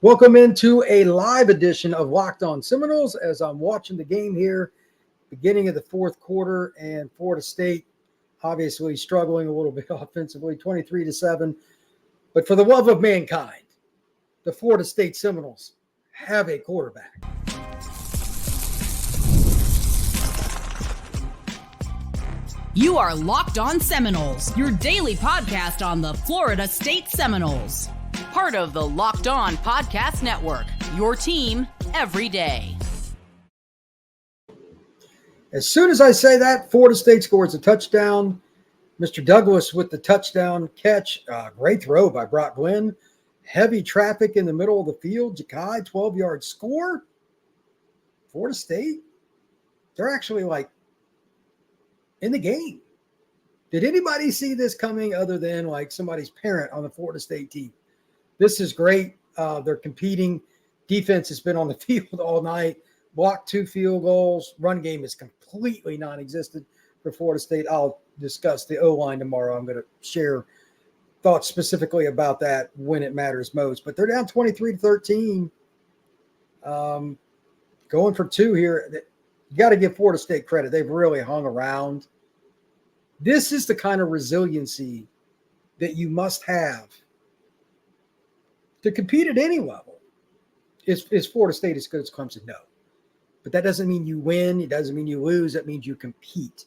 Welcome into a live edition of Locked On Seminoles as I'm watching the game here, beginning of the fourth quarter, and Florida State obviously struggling a little bit offensively, 23-7. But for the love of mankind, the Florida State Seminoles have a quarterback. You are Locked On Seminoles, your daily podcast on the Florida State Seminoles. Part of the Locked On Podcast Network, your team every day. As soon as I say that, Florida State scores a touchdown. Mr. Douglas with the touchdown catch. Great throw by Brock Glenn. Heavy traffic in the middle of the field. Ja'Kai, 12-yard score. Florida State, they're actually in the game. Did anybody see this coming other than somebody's parent on the Florida State team? This is great. They're competing. Defense has been on the field all night. Blocked 2 field goals. Run game is completely non-existent for Florida State. I'll discuss the O-line tomorrow. I'm going to share thoughts specifically about that when it matters most. But they're down 23-13. Going for 2 here. You got to give Florida State credit. They've really hung around. This is the kind of resiliency that you must have to compete at any level. Is Florida State as good as Clemson? No. But that doesn't mean you win. It doesn't mean you lose. That means you compete.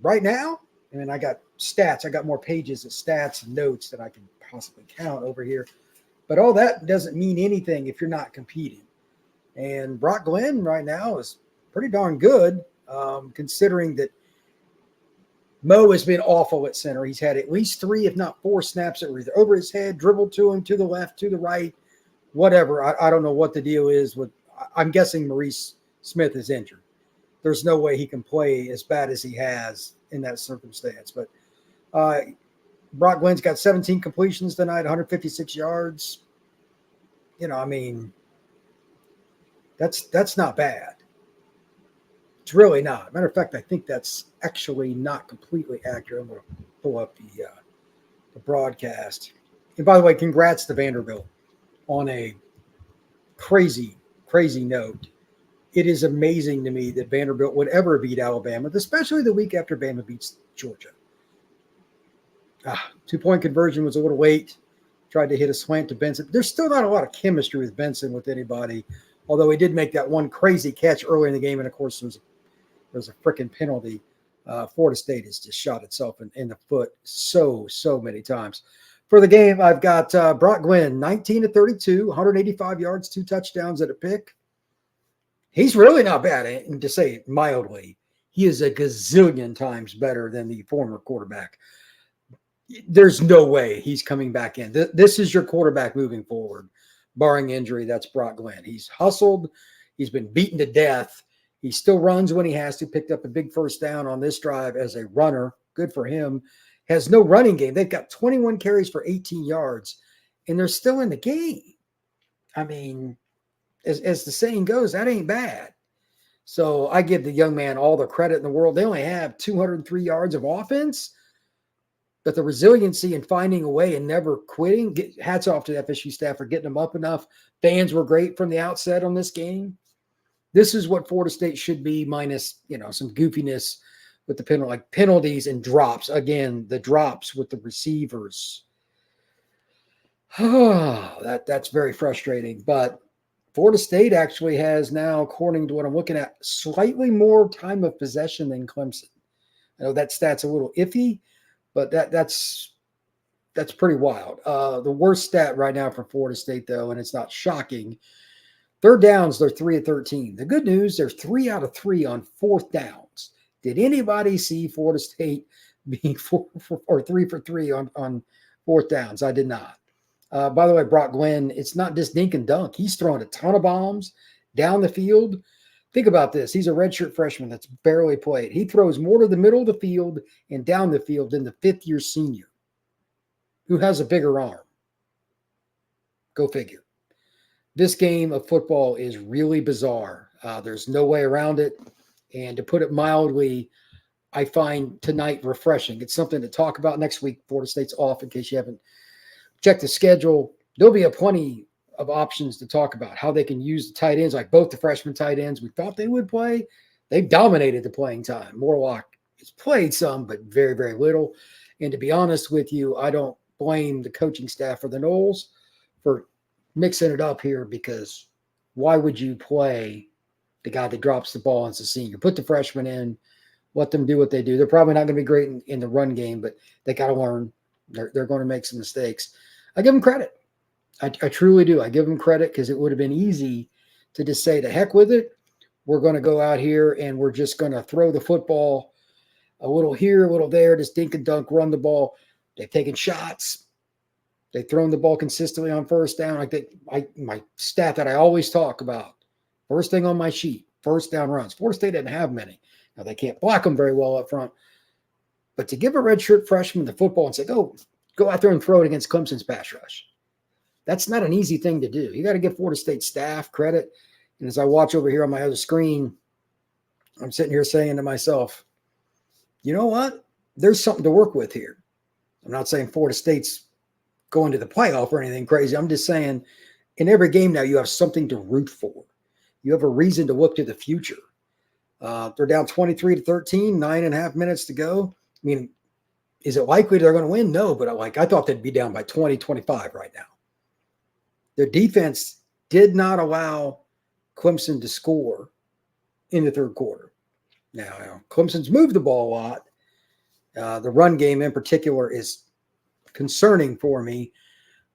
Right now, and I got stats. I got more pages of stats and notes than I can possibly count over here. But all that doesn't mean anything if you're not competing. And Brock Glenn right now is pretty darn good, considering that Mo has been awful at center. He's had at least 3, if not 4 snaps that were either over his head, dribbled to him, to the left, to the right, whatever. I don't know what the deal is with. I'm guessing Maurice Smith is injured. There's no way he can play as bad as he has in that circumstance. But Brock Glenn's got 17 completions tonight, 156 yards. That's not bad. It's really not. Matter of fact, I think that's actually not completely accurate. I'm going to pull up the broadcast. And by the way, congrats to Vanderbilt on a crazy, crazy note. It is amazing to me that Vanderbilt would ever beat Alabama, especially the week after Bama beats Georgia. 2-point conversion was a little late. Tried to hit a slant to Benson. There's still not a lot of chemistry with Benson with anybody, although he did make that one crazy catch early in the game. And, of course, there's a freaking penalty. Florida State has just shot itself in the foot so many times. For the game, I've got Brock Glenn, 19-32, 185 yards, 2 touchdowns and a pick. He's really not bad, and to say it mildly. He is a gazillion times better than the former quarterback. There's no way he's coming back in. This is your quarterback moving forward, barring injury. That's Brock Glenn. He's hustled. He's been beaten to death. He still runs when he has to. Picked up a big first down on this drive as a runner. Good for him. Has no running game. They've got 21 carries for 18 yards, and they're still in the game. I mean, as the saying goes, that ain't bad. So I give the young man all the credit in the world. They only have 203 yards of offense, but the resiliency and finding a way and never quitting. Hats off to the FSU staff for getting them up enough. Fans were great from the outset on this game. This is what Florida State should be, minus some goofiness with the penalties and drops. Again, the drops with the receivers. Oh, that's very frustrating. But Florida State actually has now, according to what I'm looking at, slightly more time of possession than Clemson. I know that stat's a little iffy, but that's pretty wild. The worst stat right now for Florida State, though, and it's not shocking, third downs, they're 3 of 13. The good news, they're 3 out of 3 on fourth downs. Did anybody see Florida State being 4 or 3 for 3 on fourth downs? I did not. By the way, Brock Glenn, it's not just dink and dunk. He's throwing a ton of bombs down the field. Think about this. He's a redshirt freshman that's barely played. He throws more to the middle of the field and down the field than the fifth-year senior who has a bigger arm. Go figure. This game of football is really bizarre. There's no way around it. And to put it mildly, I find tonight refreshing. It's something to talk about next week. Florida State's off in case you haven't checked the schedule. There'll be a plenty of options to talk about, how they can use the tight ends, like both the freshman tight ends we thought they would play. They've dominated the playing time. Morlock has played some, but very, very little. And to be honest with you, I don't blame the coaching staff or the Noles for mixing it up here, because why would you play the guy that drops the ball as a senior? Put the freshman in, let them do what they do. They're probably not going to be great in the run game, but they got to learn. They're going to make some mistakes. I give them credit. I truly do. I give them credit, because it would have been easy to just say, to heck with it. We're going to go out here and we're just going to throw the football a little here, a little there, just dink and dunk, run the ball. They've taken shots. They've thrown the ball consistently on first down. My stat that I always talk about, first thing on my sheet, first down runs. Florida State didn't have many. Now, they can't block them very well up front. But to give a redshirt freshman the football and say, go out there and throw it against Clemson's pass rush, that's not an easy thing to do. You got to give Florida State staff credit. And as I watch over here on my other screen, I'm sitting here saying to myself, you know what? There's something to work with here. I'm not saying Florida State's going to the playoff or anything crazy. I'm just saying, in every game now, you have something to root for. You have a reason to look to the future. They're down 23-13, 9.5 minutes to go. I mean, is it likely they're going to win? No, but I thought they'd be down by 20, 25 right now. Their defense did not allow Clemson to score in the third quarter. Now, Clemson's moved the ball a lot. The run game in particular is concerning for me,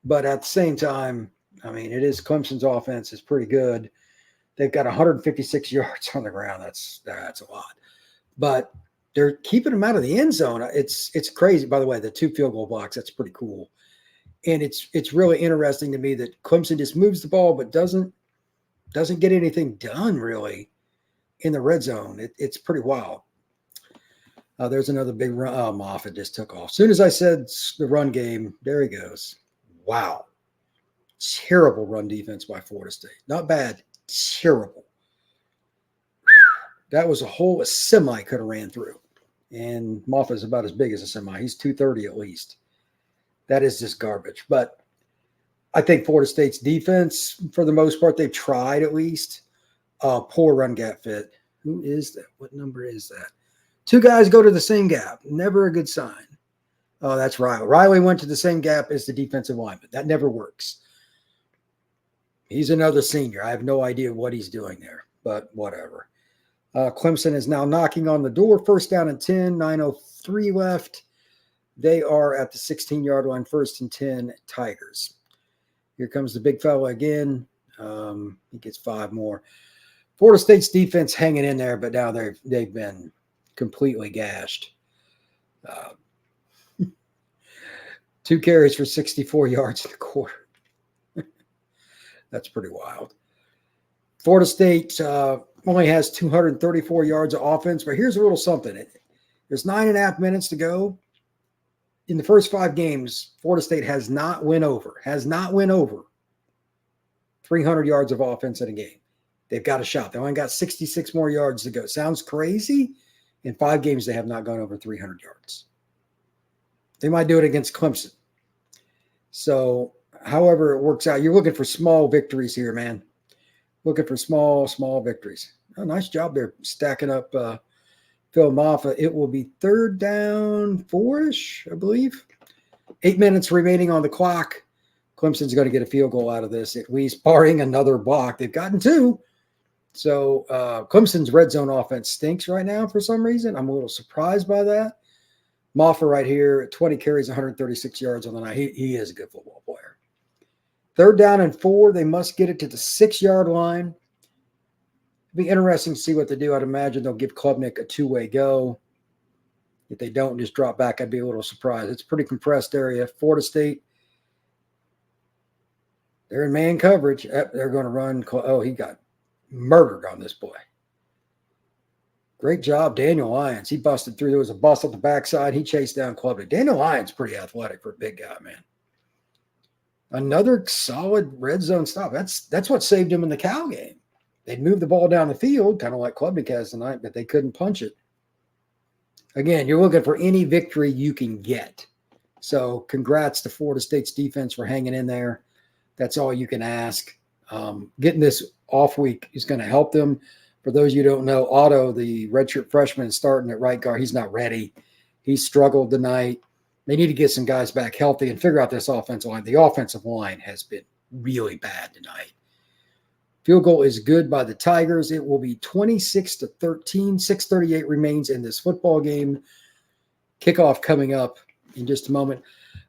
but at the same time, I mean, it is Clemson's offense is pretty good. They've got 156 yards on the ground. That's a lot, but they're keeping them out of the end zone. It's crazy. By the way, the 2 field goal blocks, that's pretty cool. And it's really interesting to me that Clemson just moves the ball, but doesn't get anything done really in the red zone. It's pretty wild. There's another big run. Oh, Moffitt just took off. As soon as I said the run game, there he goes. Wow. Terrible run defense by Florida State. Not bad. Terrible. That was a semi could have ran through. And Moffitt is about as big as a semi. He's 230 at least. That is just garbage. But I think Florida State's defense, for the most part, they've tried at least. Poor run gap fit. Who is that? What number is that? 2 guys go to the same gap. Never a good sign. Oh, that's Riley. Riley went to the same gap as the defensive lineman. That never works. He's another senior. I have no idea what he's doing there, but whatever. Clemson is now knocking on the door. First down and 10, 9:03 left. They are at the 16-yard line, 1st and 10, Tigers. Here comes the big fella again. He gets 5 more. Florida State's defense hanging in there, but now they've been completely gashed. 2 carries for 64 yards in the quarter. That's pretty wild. Florida State only has 234 yards of offense, but here's a little something. There's 9.5 minutes to go. In the first 5 games, Florida State has not went over 300 yards of offense in a game. They've got a shot. They only got 66 more yards to go. Sounds crazy. In 5 games, they have not gone over 300 yards. They might do it against Clemson. So, however it works out, you're looking for small victories here, man. Looking for small victories. Oh, nice job there stacking up Phil Moffitt. It will be 3rd down 4-ish, I believe. 8 minutes remaining on the clock. Clemson's going to get a field goal out of this, at least barring another block. They've gotten 2. So Clemson's red zone offense stinks right now for some reason. I'm a little surprised by that. Moffitt right here, 20 carries, 136 yards on the night. He is a good football player. 3rd down and 4. They must get it to the 6-yard line. It'll be interesting to see what they do. I'd imagine they'll give Klubnik a 2-way go. If they don't just drop back, I'd be a little surprised. It's a pretty compressed area. Florida State, they're in man coverage. They're going to run. Oh, he got murdered on this boy. Great job, Daniel Lyons. He busted through. There was a bust on the backside. He chased down Klubnik. Daniel Lyons pretty athletic for a big guy, man. Another solid red zone stop. That's what saved him in the Cal game. They'd move the ball down the field, kind of like Klubnik has tonight, but they couldn't punch it. Again, you're looking for any victory you can get. So congrats to Florida State's defense for hanging in there. That's all you can ask. Getting this off week is going to help them. For those you don't know, Otto, the redshirt freshman, starting at right guard. He's not ready. He struggled tonight. They need to get some guys back healthy and figure out this offensive line. The offensive line has been really bad tonight. Field goal is good by the Tigers. It will be 26-13. 6:38 remains in this football game. Kickoff coming up in just a moment.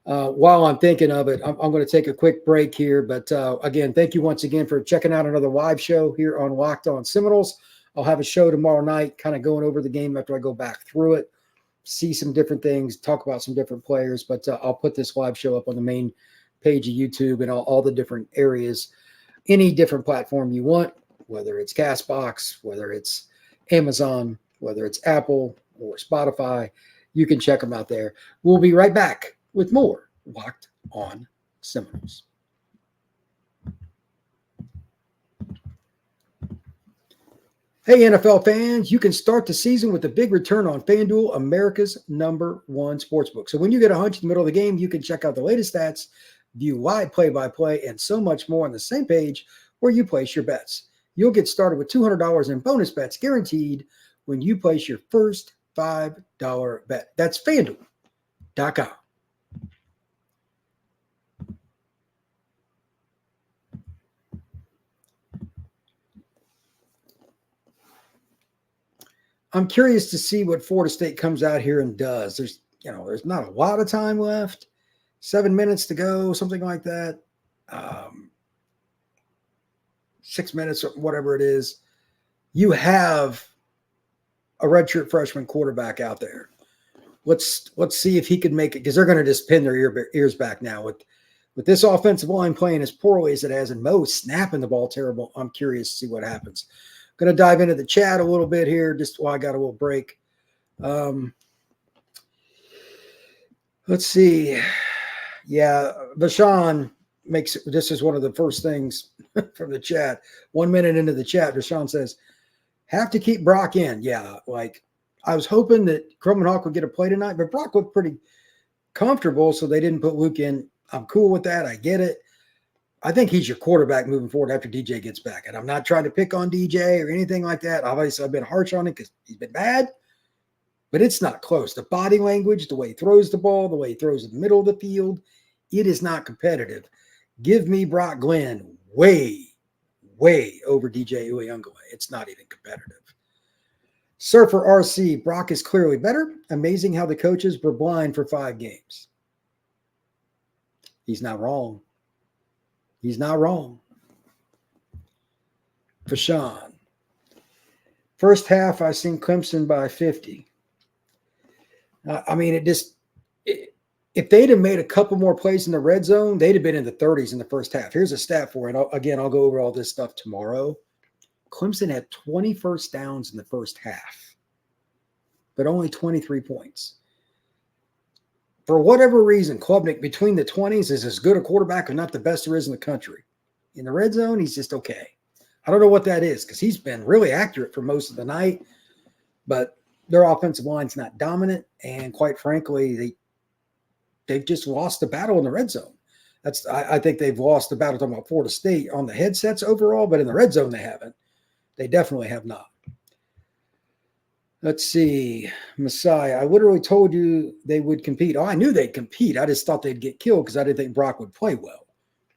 While I'm thinking of it, I'm going to take a quick break here. But again, thank you once again for checking out another live show here on Locked On Seminoles. I'll have a show tomorrow night, kind of going over the game after I go back through it, see some different things, talk about some different players. But I'll put this live show up on the main page of YouTube and all the different areas, any different platform you want, whether it's CastBox, whether it's Amazon, whether it's Apple or Spotify. You can check them out there. We'll be right back with more Locked On Seminoles. Hey, NFL fans, you can start the season with a big return on FanDuel, America's #1 sportsbook. So when you get a hunch in the middle of the game, you can check out the latest stats, view live play-by-play, and so much more on the same page where you place your bets. You'll get started with $200 in bonus bets guaranteed when you place your first $5 bet. That's FanDuel.com. I'm curious to see what Florida State comes out here and does. There's not a lot of time left. 7 minutes to go, something like that. 6 minutes or whatever it is. You have a redshirt freshman quarterback out there. Let's see if he can make it, because they're going to just pin their ears back now with this offensive line playing as poorly as it has, and Mo snapping the ball terrible. I'm curious to see what happens. Going to dive into the chat a little bit here, just while I got a little break. Let's see. Yeah, Vashawn makes this is one of the first things from the chat. 1 minute into the chat, Vashawn says, have to keep Brock in. Yeah, like I was hoping that Crum and Hawk would get a play tonight, but Brock looked pretty comfortable, so they didn't put Luke in. I'm cool with that. I get it. I think he's your quarterback moving forward after DJ gets back. And I'm not trying to pick on DJ or anything like that. Obviously, I've been harsh on it because he's been bad, but it's not close. The body language, the way he throws the ball, the way he throws in the middle of the field, it is not competitive. Give me Brock Glenn way, way over DJ Uyunglele. It's not even competitive. Surfer RC, Brock is clearly better. Amazing how the coaches were blind for 5 games. He's not wrong. He's not wrong. Fashawn. First half, I seen Clemson by 50. I mean, if they'd have made a couple more plays in the red zone, they'd have been in the 30s in the first half. Here's a stat for it. I'll go over all this stuff tomorrow. Clemson had 20 first downs in the first half, but only 23 points. For whatever reason, Klubnik between the 20s is as good a quarterback, or not the best there is in the country. In the red zone, he's just okay. I don't know what that is, because he's been really accurate for most of the night, but their offensive line's not dominant, and quite frankly, they've just lost the battle in the red zone. I think they've lost the battle, talking about Florida State, on the headsets overall, but in the red zone they haven't. They definitely have not. Let's see. Messiah, I literally told you they would compete. Oh, I knew they'd compete. I just thought they'd get killed because I didn't think Brock would play well.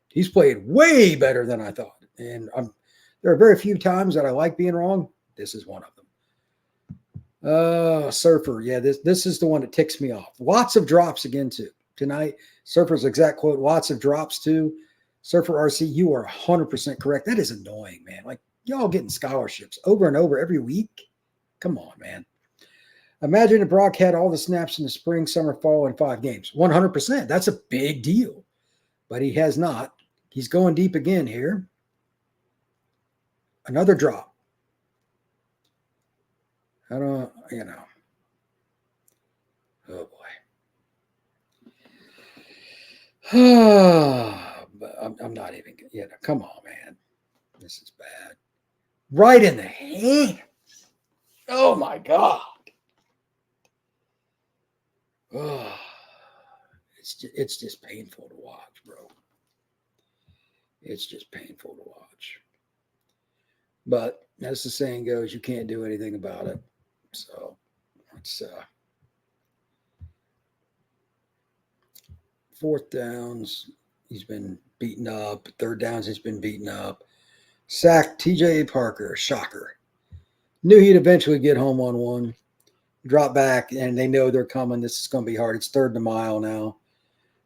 He's played way better than I thought. And there are very few times that I like being wrong. This is one of them. Surfer. Yeah, this is the one that ticks me off. Lots of drops again, too. Tonight, Surfer's exact quote, lots of drops, too. Surfer RC, you are 100% correct. That is annoying, man. Like, y'all getting scholarships over and over every week. Come on, man. Imagine if Brock had all the snaps in the spring, summer, fall, in 5 games. 100%. That's a big deal. But he has not. He's going deep again here. Another drop. I don't, Oh, boy. But I'm not even, come on, man. This is bad. Right in the hand. Oh, my God. Oh, it's just painful to watch, bro. It's just painful to watch. But as the saying goes, you can't do anything about it. So it's fourth downs. He's been beaten up. Third downs, he's been beaten up. Sacked TJ Parker. Shocker. Knew he'd eventually get home on one. Drop back, and they know they're coming. This is going to be hard. It's third and a mile now.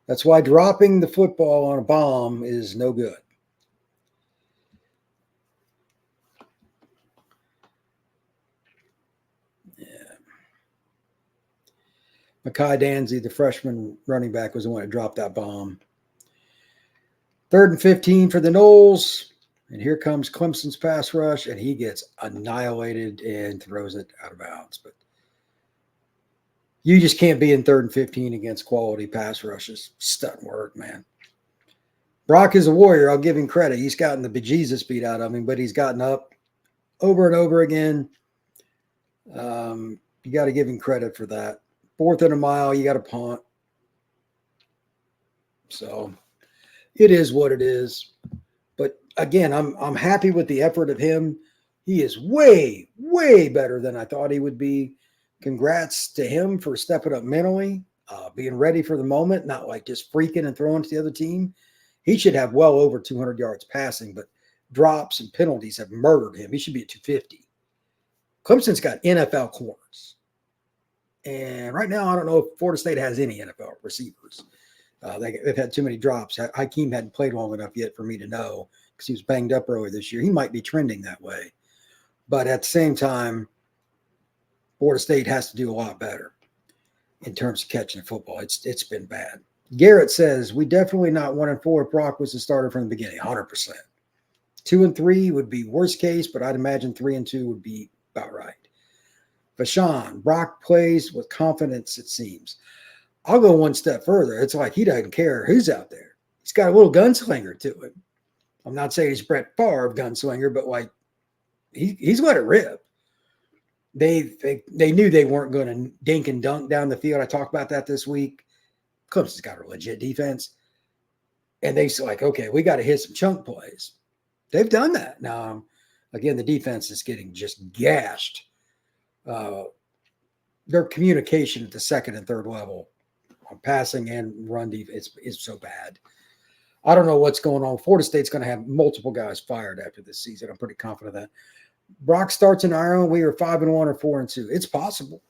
That's why dropping the football on a bomb is no good. Mekhi Danzy, the freshman running back, was the one that dropped that bomb. 3rd and 15 for the Noles. And here comes Clemson's pass rush, and he gets annihilated and throws it out of bounds. But you just can't be in 3rd and 15 against quality pass rushes. Just doesn't work, man. Brock is a warrior. I'll give him credit. He's gotten the bejesus beat out of him, but he's gotten up over and over again. You got to give him credit for that. 4th and a mile, you got to punt. So it is what it is. But again, I'm happy with the effort of him. He is way, way better than I thought he would be. Congrats to him for stepping up mentally, being ready for the moment, not like just freaking and throwing to the other team. He should have well over 200 yards passing, but drops and penalties have murdered him. He should be at 250. Clemson's got NFL corners. And right now, I don't know if Florida State has any NFL receivers. They've had too many drops. Hakeem hadn't played long enough yet for me to know because he was banged up earlier this year. He might be trending that way. But at the same time, Florida State has to do a lot better in terms of catching the football. It's been bad. Garrett says, we definitely not 1-4 if Brock was the starter from the beginning, 100%. 2-3 would be worst case, but I'd imagine 3-2 would be about right. Bashan, Brock plays with confidence, it seems. I'll go one step further. It's like he doesn't care who's out there. He's got a little gunslinger to him. I'm not saying he's Brett Favre gunslinger, but like he's let it rip. They knew they weren't going to dink and dunk down the field. I talked about that this week. Clemson's got a legit defense. And they said, like, okay, we got to hit some chunk plays. They've done that. Now, again, the defense is getting just gashed. Their communication at the second and third level on passing and run defense is so bad. I don't know what's going on. Florida State's going to have multiple guys fired after this season. I'm pretty confident of that. Brock starts in Ireland. We are 5-1 or 4-2. It's possible.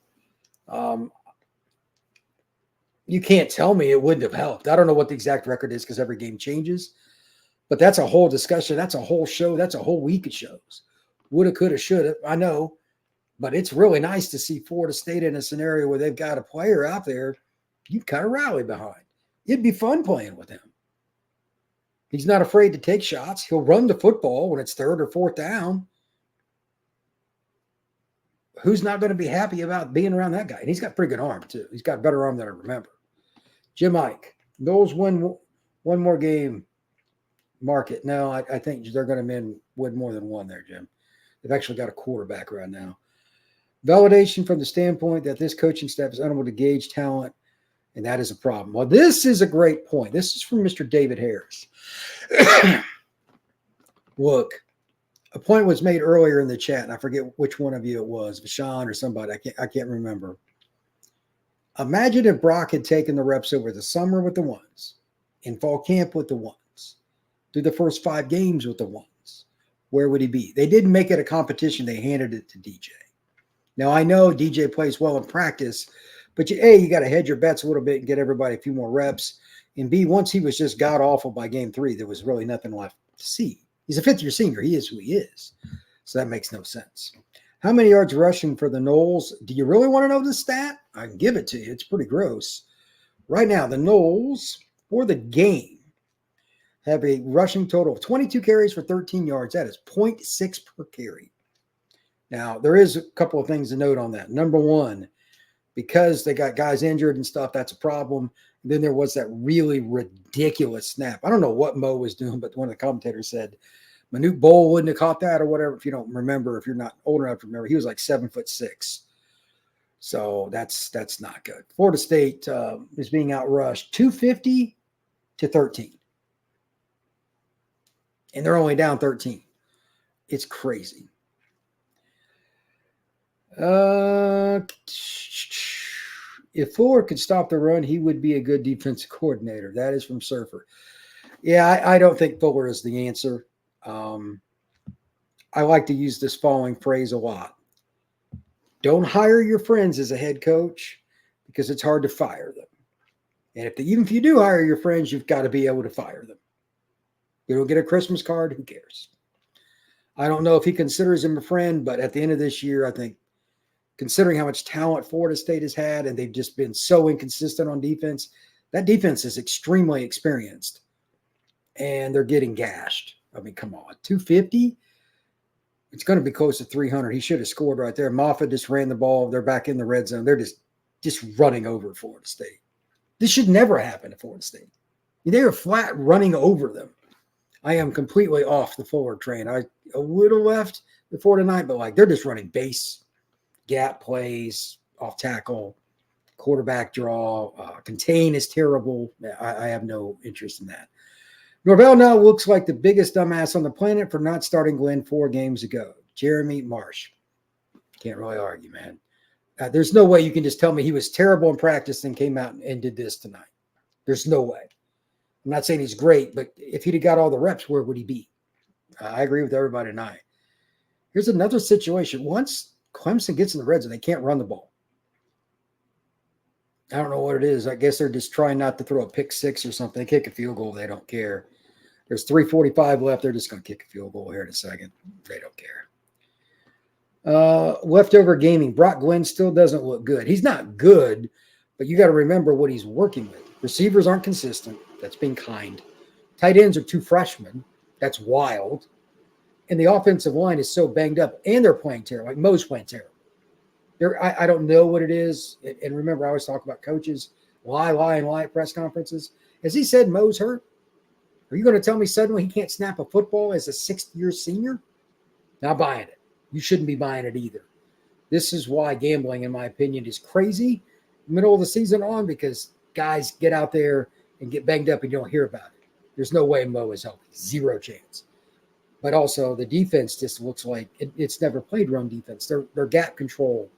You can't tell me it wouldn't have helped. I don't know what the exact record is because every game changes. But that's a whole discussion. That's a whole show. That's a whole week of shows. Woulda, coulda, shoulda. I know. But it's really nice to see Florida State in a scenario where they've got a player out there you kind of rally behind. It'd be fun playing with him. He's not afraid to take shots. He'll run the football when it's 3rd or 4th down. Who's not going to be happy about being around that guy? And he's got pretty good arm, too. He's got a better arm than I remember. Jim Ike. Noles win one more game. Mark it. No, I think they're going to win more than one there, Jim. They've actually got a quarterback right now. Validation from the standpoint that this coaching staff is unable to gauge talent, and that is a problem. Well, this is a great point. This is from Mr. David Harris. Look, a point was made earlier in the chat, and I forget which one of you it was, Vashawn or somebody. I can't remember. Imagine if Brock had taken the reps over the summer with the ones, in fall camp with the ones, through the first 5 games with the ones. Where would he be? They didn't make it a competition. They handed it to DJ. Now, I know DJ plays well in practice, but you got to hedge your bets a little bit and get everybody a few more reps. And B, once he was just god-awful by game 3, there was really nothing left to see. He's a 5th-year senior. He is who he is. So that makes no sense. How many yards rushing for the Noles? Do you really want to know the stat? I can give it to you. It's pretty gross. Right now, the Noles, for the game, have a rushing total of 22 carries for 13 yards. That is 0.6 per carry. Now, there is a couple of things to note on that. Number one, because they got guys injured and stuff, that's a problem. And then there was that really ridiculous snap. I don't know what Mo was doing, but one of the commentators said Manute Bol wouldn't have caught that or whatever. If you don't remember, if you're not old enough to remember, he was like 7'6". So that's not good. Florida State is being outrushed 250 to 13. and they're only down 13. It's crazy. If Fuller could stop the run, he would be a good defensive coordinator. That is from Surfer. Yeah, I don't think Fuller is the answer. I like to use this following phrase a lot. Don't hire your friends as a head coach because it's hard to fire them. And even if you do hire your friends, you've got to be able to fire them. You don't get a Christmas card, who cares? I don't know if he considers him a friend, but at the end of this year, I think considering how much talent Florida State has had and they've just been so inconsistent on defense, that defense is extremely experienced. And they're getting gashed. I mean, come on, 250? It's going to be close to 300. He should have scored right there. Moffitt just ran the ball. They're back in the red zone. They're just running over Florida State. This should never happen to Florida State. They are flat running over them. I am completely off the forward train. A little left before tonight, but they're just running base, gap plays, off tackle, quarterback draw. Contain is terrible. I have no interest in that. Norvell now looks like the biggest dumbass on the planet for not starting Glenn 4 games ago. Jeremy Marsh. Can't really argue, man. There's no way you can just tell me he was terrible in practice and came out and did this tonight. There's no way. I'm not saying he's great, but if he'd have got all the reps, where would he be? I agree with everybody tonight. Here's another situation. Once Clemson gets in the red zone, they can't run the ball. I don't know what it is. I guess they're just trying not to throw a pick six or something. They kick a field goal. They don't care. There's 3:45 left. They're just going to kick a field goal here in a second. They don't care. Leftover gaming. Brock Glenn still doesn't look good. He's not good, but you got to remember what he's working with. Receivers aren't consistent. That's being kind. Tight ends are 2 freshmen. That's wild. And the offensive line is so banged up, and they're playing terrible. Mo's playing terrible. I don't know what it is. And remember, I always talk about coaches lie at press conferences. Has he said Mo's hurt? Are you going to tell me suddenly he can't snap a football as a 6th-year senior? Not buying it. You shouldn't be buying it either. This is why gambling, in my opinion, is crazy middle of the season on, because guys get out there and get banged up and you don't hear about it. There's no way Mo is healthy. 0 chance. But also the defense just looks like it's never played run defense. Their gap control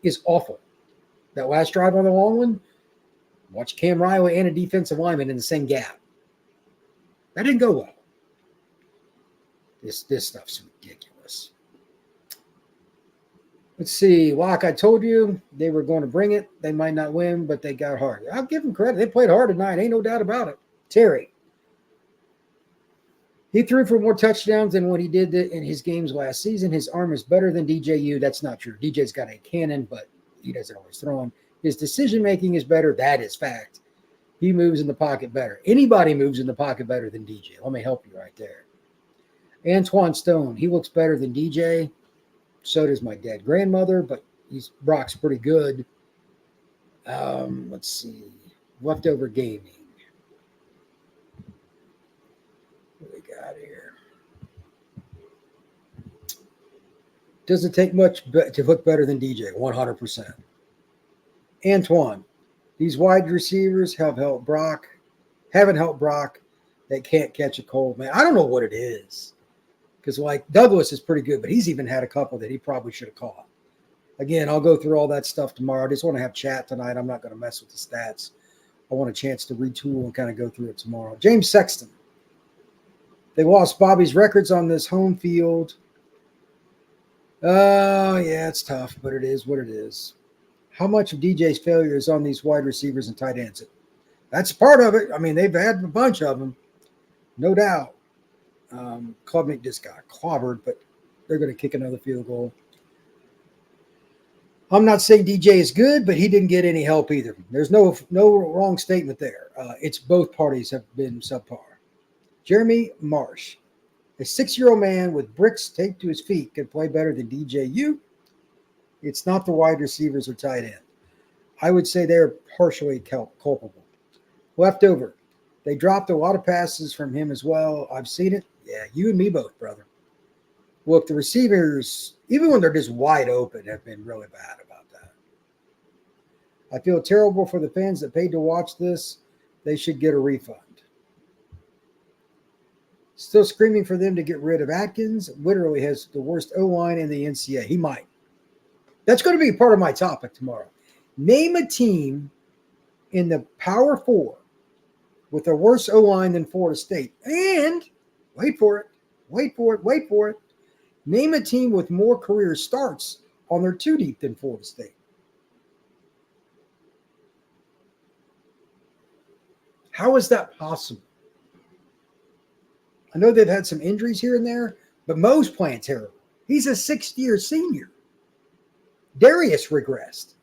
is awful. That last drive on the long one, watch Cam Riley and a defensive lineman in the same gap. That didn't go well. This stuff's ridiculous. Let's see. Locke, I told you they were going to bring it. They might not win, but they got hard. I'll give them credit. They played hard tonight. Ain't no doubt about it. Terry. He threw for more touchdowns than what he did in his games last season. His arm is better than DJU. That's not true. DJ's got a cannon, but he doesn't always throw him. His decision-making is better. That is fact. He moves in the pocket better. Anybody moves in the pocket better than DJ. Let me help you right there. Antoine Stone. He looks better than DJ. So does my dead grandmother, but Brock's pretty good. Let's see. Leftover gaming. What we got here? Doesn't take much to look better than DJ, 100%. Antoine, these wide receivers haven't helped Brock. They can't catch a cold, man. I don't know what it is. Because Douglas is pretty good, but he's even had a couple that he probably should have caught. Again, I'll go through all that stuff tomorrow. I just want to have chat tonight. I'm not going to mess with the stats. I want a chance to retool and kind of go through it tomorrow. James Sexton. They lost Bobby's records on this home field. Oh, yeah, it's tough, but it is what it is. How much of DJ's failure is on these wide receivers and tight ends? That's part of it. I mean, they've had a bunch of them, no doubt. Klubnik just got clobbered, but they're going to kick another field goal. I'm not saying DJ is good, but he didn't get any help either. There's no wrong statement there. It's both parties have been subpar. Jeremy Marsh, a 6-year-old man with bricks taped to his feet, can play better than DJU. It's not the wide receivers or tight end. I would say they're partially culpable. Leftover. They dropped a lot of passes from him as well. I've seen it. Yeah, you and me both, brother. Look, the receivers, even when they're just wide open, have been really bad about that. I feel terrible for the fans that paid to watch this. They should get a refund. Still screaming for them to get rid of Atkins. Literally has the worst O-line in the NCAA. He might. That's going to be part of my topic tomorrow. Name a team in the Power 4 with a worse O-line than Florida State. And, wait for it. Name a team with more career starts on their 2 deep than Florida State. How is that possible? I know they've had some injuries here and there, but Mo's playing terrible. He's a 6th-year senior. Darius regressed.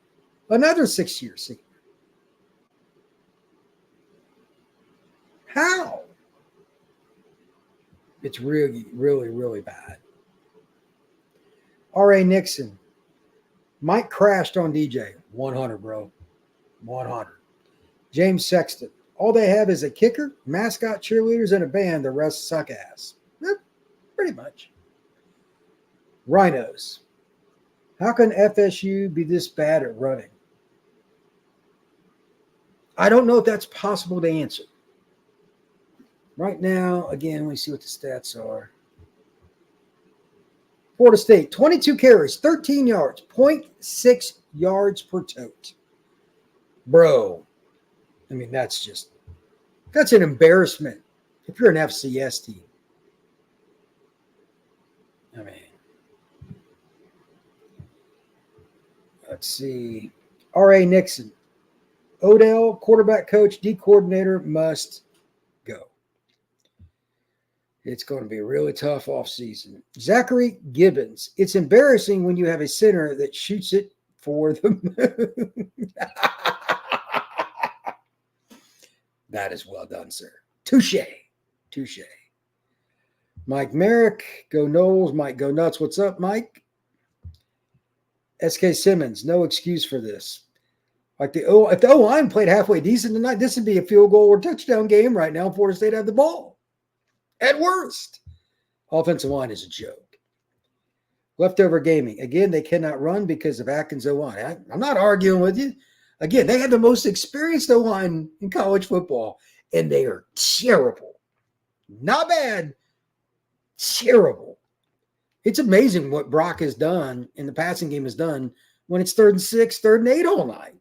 Another 6-year senior. How? It's really, really, really bad. R.A. Nixon. Mike crashed on DJ. 100, bro. 100. James Sexton. All they have is a kicker, mascot, cheerleaders, and a band. The rest suck ass. Pretty much. Rhinos. How can FSU be this bad at running? I don't know if that's possible to answer. Right now, again, let me see what the stats are. Florida State, 22 carries, 13 yards, 0.6 yards per tote. Bro, I mean, that's an embarrassment if you're an FCS team. I mean, let's see. R.A. Nixon, Odell, quarterback coach, D coordinator, must go. It's going to be a really tough offseason. Zachary Gibbons, it's embarrassing when you have a center that shoots it for the moon. That is well done, sir. Touche. Mike Merrick, go Noles. Mike, go nuts. What's up, Mike? SK Simmons, no excuse for this. If the O-line played halfway decent tonight, this would be a field goal or touchdown game right now. Florida State had the ball. At worst. Offensive line is a joke. Leftover gaming. Again, they cannot run because of Atkins O-line. I'm not arguing with you. Again, they have the most experienced O-line in college football, and they are terrible. Not bad. Terrible. It's amazing what Brock has done and the passing game has done when it's 3rd and 6, 3rd and 8 all night.